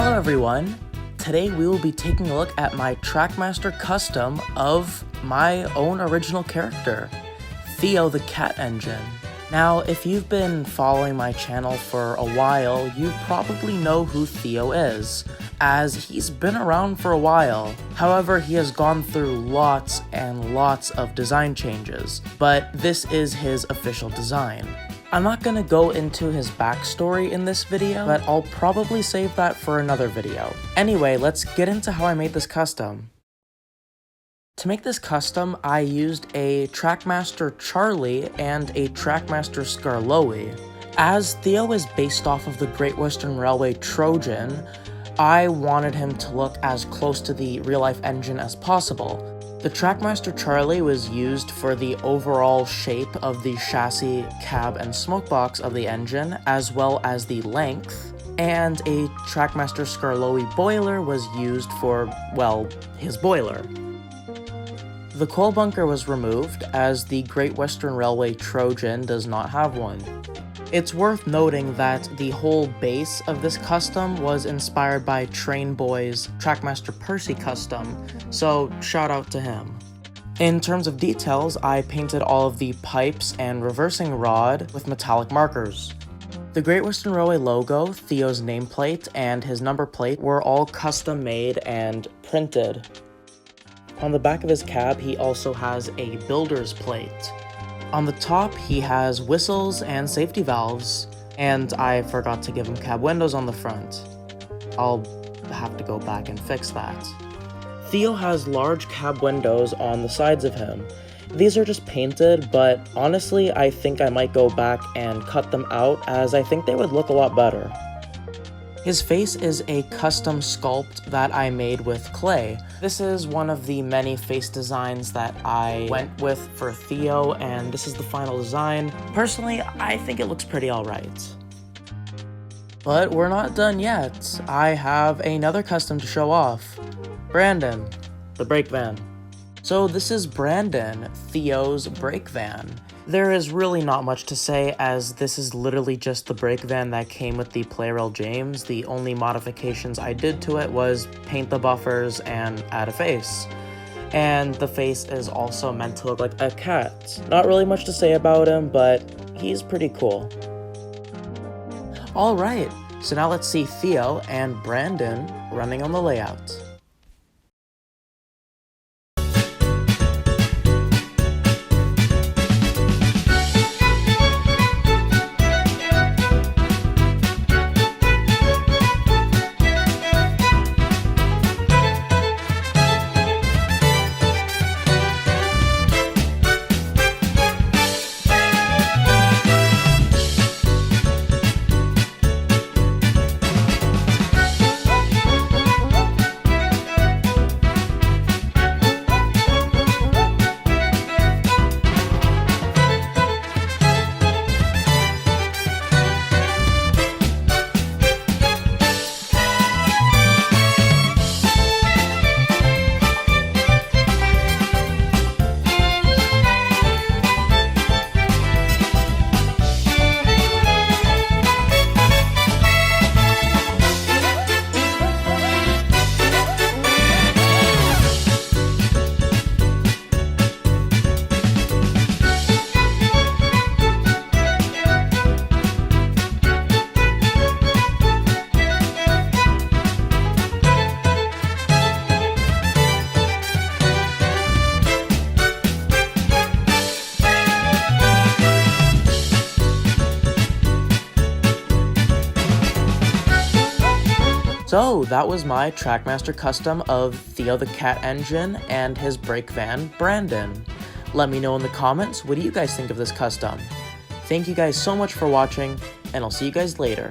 Hello everyone! Today we will be taking a look at my Trackmaster custom of my own original character, Theo the cat engine. Now, if you've been following my channel for a while, you probably know who Theo is, as he's been around for a while. However, he has gone through lots and lots of design changes, but this is his official design. I'm not gonna go into his backstory in this video, but I'll probably save that for another video. Anyway, let's get into how I made this custom. To make this custom, I used a Trackmaster Charlie and a Trackmaster Skarloey. As Theo is based off of the Great Western Railway Trojan, I wanted him to look as close to the real-life engine as possible. The Trackmaster Charlie was used for the overall shape of the chassis, cab, and smokebox of the engine, as well as the length, and a Trackmaster Skarloey boiler was used for, well, his boiler. The coal bunker was removed, as the Great Western Railway Trojan does not have one. It's worth noting that the whole base of this custom was inspired by Train Boy's Trackmaster Percy custom, so shout out to him. In terms of details, I painted all of the pipes and reversing rod with metallic markers. The Great Western Railway logo, Theo's nameplate, and his number plate were all custom made and printed. On the back of his cab, he also has a builder's plate. On the top, he has whistles and safety valves, and I forgot to give him cab windows on the front. I'll have to go back and fix that. Theo has large cab windows on the sides of him. These are just painted, but honestly, I think I might go back and cut them out, as I think they would look a lot better. His face is a custom sculpt that I made with clay. This is one of the many face designs that I went with for Theo, and this is the final design. Personally, I think it looks pretty alright. But we're not done yet. I have another custom to show off. Brandon, the brake van. So this is Brandon, Theo's brake van. There is really not much to say, as this is literally just the brake van that came with the Playrail James. The only modifications I did to it was paint the buffers and add a face. And the face is also meant to look like a cat. Not really much to say about him, but he's pretty cool. Alright, so now let's see Theo and Brandon running on the layout. So that was my Trackmaster custom of Theo the cat engine and his brake van, Brandon. Let me know in the comments, what do you guys think of this custom? Thank you guys so much for watching, and I'll see you guys later.